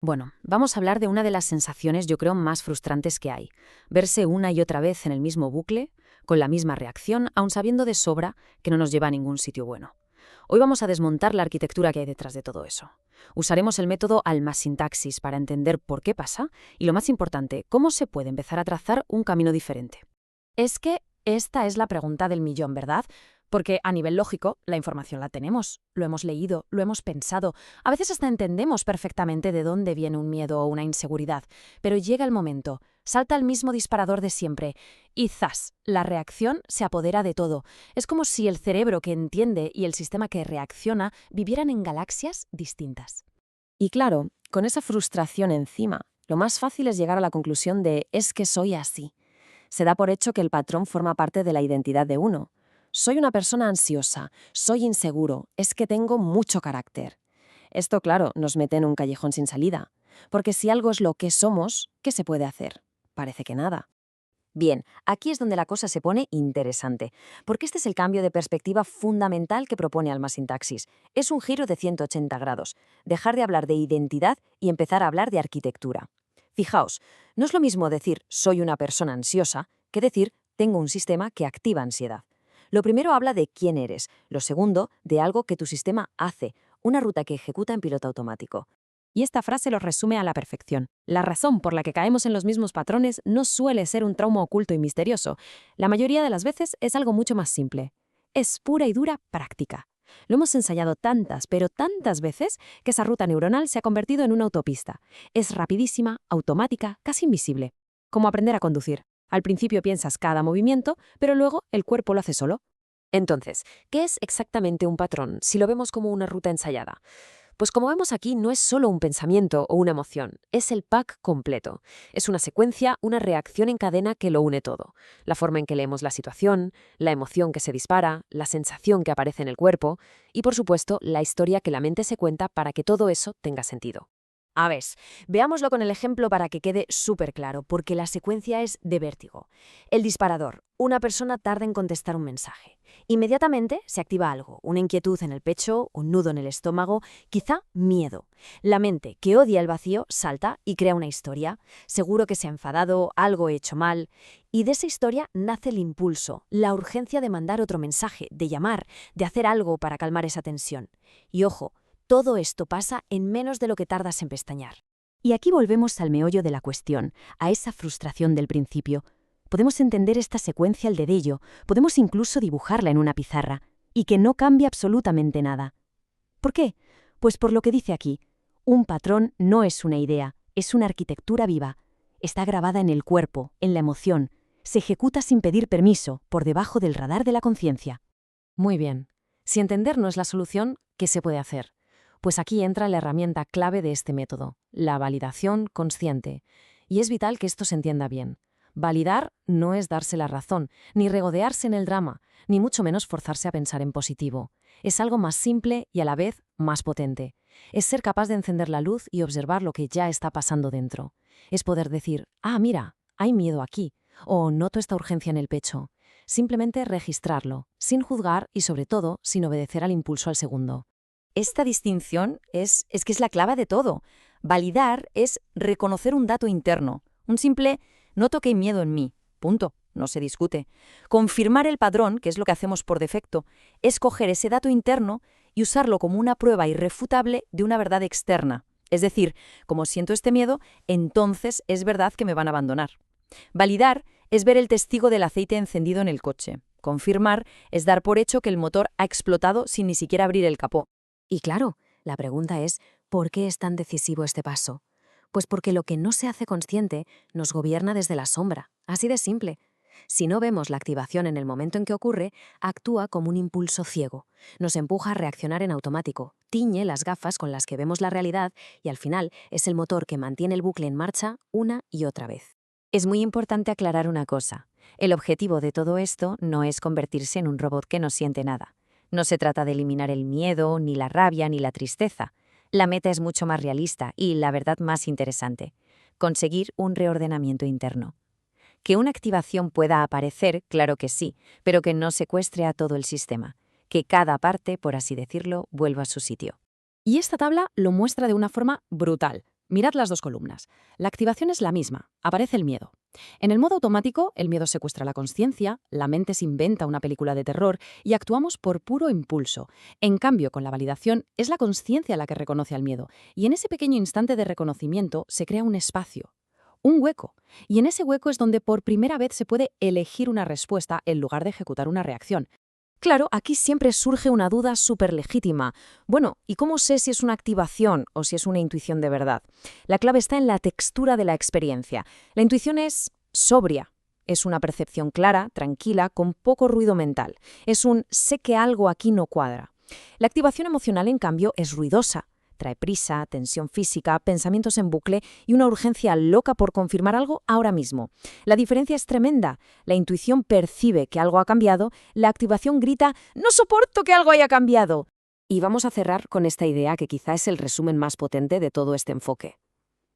Bueno, vamos a hablar de una de las sensaciones, yo creo, más frustrantes que hay. Verse una y otra vez en el mismo bucle, con la misma reacción, aun sabiendo de sobra que no nos lleva a ningún sitio bueno. Hoy vamos a desmontar la arquitectura que hay detrás de todo eso. Usaremos el método ALMA-sintaxis para entender por qué pasa y, lo más importante, cómo se puede empezar a trazar un camino diferente. Es que esta es la pregunta del millón, ¿verdad? Porque a nivel lógico, la información la tenemos, lo hemos leído, lo hemos pensado, a veces hasta entendemos perfectamente de dónde viene un miedo o una inseguridad, pero llega el momento, salta el mismo disparador de siempre y ¡zas! La reacción se apodera de todo. Es como si el cerebro que entiende y el sistema que reacciona vivieran en galaxias distintas. Y claro, con esa frustración encima, lo más fácil es llegar a la conclusión de es que soy así. Se da por hecho que el patrón forma parte de la identidad de uno. Soy una persona ansiosa, soy inseguro, es que tengo mucho carácter. Esto, claro, nos mete en un callejón sin salida, porque si algo es lo que somos, ¿qué se puede hacer? Parece que nada. Bien, aquí es donde la cosa se pone interesante, porque este es el cambio de perspectiva fundamental que propone Alma Sintaxis. Es un giro de 180 grados, dejar de hablar de identidad y empezar a hablar de arquitectura. Fijaos, no es lo mismo decir soy una persona ansiosa que decir tengo un sistema que activa ansiedad. Lo primero habla de quién eres, lo segundo de algo que tu sistema hace, una ruta que ejecuta en piloto automático. Y esta frase lo resume a la perfección. La razón por la que caemos en los mismos patrones no suele ser un trauma oculto y misterioso. La mayoría de las veces es algo mucho más simple. Es pura y dura práctica. Lo hemos ensayado tantas, pero tantas veces que esa ruta neuronal se ha convertido en una autopista. Es rapidísima, automática, casi invisible. Como aprender a conducir. Al principio piensas cada movimiento, pero luego el cuerpo lo hace solo. Entonces, ¿qué es exactamente un patrón si lo vemos como una ruta ensayada? Pues como vemos aquí, no es solo un pensamiento o una emoción, es el pack completo. Es una secuencia, una reacción en cadena que lo une todo. La forma en que leemos la situación, la emoción que se dispara, la sensación que aparece en el cuerpo y, por supuesto, la historia que la mente se cuenta para que todo eso tenga sentido. A ver, veámoslo con el ejemplo para que quede súper claro, porque la secuencia es de vértigo. El disparador. Una persona tarda en contestar un mensaje. Inmediatamente se activa algo, una inquietud en el pecho, un nudo en el estómago, quizá miedo. La mente, que odia el vacío, salta y crea una historia. Seguro que se ha enfadado, algo he hecho mal. Y de esa historia nace el impulso, la urgencia de mandar otro mensaje, de llamar, de hacer algo para calmar esa tensión. Y ojo, todo esto pasa en menos de lo que tardas en pestañear. Y aquí volvemos al meollo de la cuestión, a esa frustración del principio. Podemos entender esta secuencia al dedillo, podemos incluso dibujarla en una pizarra, y que no cambie absolutamente nada. ¿Por qué? Pues por lo que dice aquí, un patrón no es una idea, es una arquitectura viva. Está grabada en el cuerpo, en la emoción, se ejecuta sin pedir permiso, por debajo del radar de la conciencia. Muy bien. Si entender no es la solución, ¿qué se puede hacer? Pues aquí entra la herramienta clave de este método, la validación consciente. Y es vital que esto se entienda bien. Validar no es darse la razón, ni regodearse en el drama, ni mucho menos forzarse a pensar en positivo. Es algo más simple y a la vez más potente. Es ser capaz de encender la luz y observar lo que ya está pasando dentro. Es poder decir, ah, mira, hay miedo aquí, o noto esta urgencia en el pecho. Simplemente registrarlo, sin juzgar y sobre todo sin obedecer al impulso al segundo. Esta distinción es que es la clave de todo. Validar es reconocer un dato interno, un simple noto que hay miedo en mí, punto, no se discute. Confirmar el patrón, que es lo que hacemos por defecto, es coger ese dato interno y usarlo como una prueba irrefutable de una verdad externa. Es decir, como siento este miedo, entonces es verdad que me van a abandonar. Validar es ver el testigo del aceite encendido en el coche. Confirmar es dar por hecho que el motor ha explotado sin ni siquiera abrir el capó. Y claro, la pregunta es, ¿por qué es tan decisivo este paso? Pues porque lo que no se hace consciente nos gobierna desde la sombra, así de simple. Si no vemos la activación en el momento en que ocurre, actúa como un impulso ciego. Nos empuja a reaccionar en automático, tiñe las gafas con las que vemos la realidad y al final es el motor que mantiene el bucle en marcha una y otra vez. Es muy importante aclarar una cosa. El objetivo de todo esto no es convertirse en un robot que no siente nada. No se trata de eliminar el miedo, ni la rabia, ni la tristeza. La meta es mucho más realista y, la verdad, más interesante. Conseguir un reordenamiento interno. Que una activación pueda aparecer, claro que sí, pero que no secuestre a todo el sistema. Que cada parte, por así decirlo, vuelva a su sitio. Y esta tabla lo muestra de una forma brutal. Mirad las dos columnas. La activación es la misma, aparece el miedo. En el modo automático, el miedo secuestra la consciencia, la mente se inventa una película de terror y actuamos por puro impulso. En cambio, con la validación, es la consciencia la que reconoce al miedo, y en ese pequeño instante de reconocimiento se crea un espacio, un hueco, y en ese hueco es donde por primera vez se puede elegir una respuesta en lugar de ejecutar una reacción. Claro, aquí siempre surge una duda súper legítima. Bueno, ¿y cómo sé si es una activación o si es una intuición de verdad? La clave está en la textura de la experiencia. La intuición es sobria. Es una percepción clara, tranquila, con poco ruido mental. Es un sé que algo aquí no cuadra. La activación emocional, en cambio, es ruidosa. Trae prisa, tensión física, pensamientos en bucle y una urgencia loca por confirmar algo ahora mismo. La diferencia es tremenda. La intuición percibe que algo ha cambiado, la activación grita «¡No soporto que algo haya cambiado!». Y vamos a cerrar con esta idea que quizá es el resumen más potente de todo este enfoque.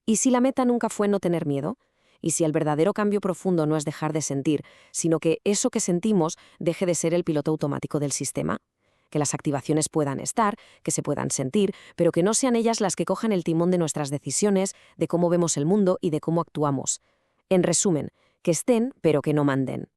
¿Y si la meta nunca fue no tener miedo? ¿Y si el verdadero cambio profundo no es dejar de sentir, sino que eso que sentimos deje de ser el piloto automático del sistema? Que las activaciones puedan estar, que se puedan sentir, pero que no sean ellas las que cojan el timón de nuestras decisiones, de cómo vemos el mundo y de cómo actuamos. En resumen, que estén, pero que no manden.